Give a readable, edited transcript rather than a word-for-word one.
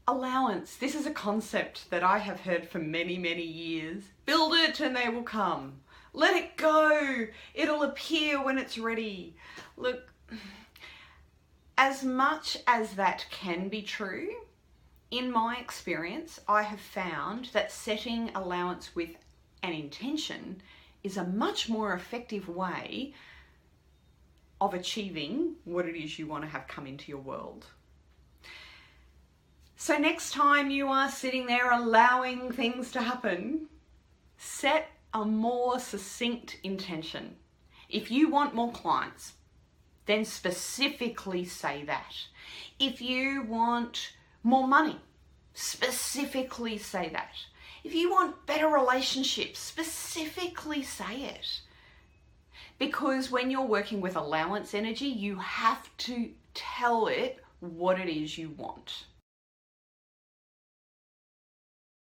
Allowance. This is a concept that I have heard for many, many years. Build it and they will come. Let it go. It'll appear when it's ready. Look, as much as that can be true, in my experience, I have found that setting allowance with an intention is a much more effective way of achieving what it is you want to have come into your world. So next time you are sitting there allowing things to happen, set a more succinct intention. If you want more clients, then specifically say that. If you want more money, specifically say that. If you want better relationships, specifically say it. Because when you're working with allowance energy, you have to tell it what it is you want.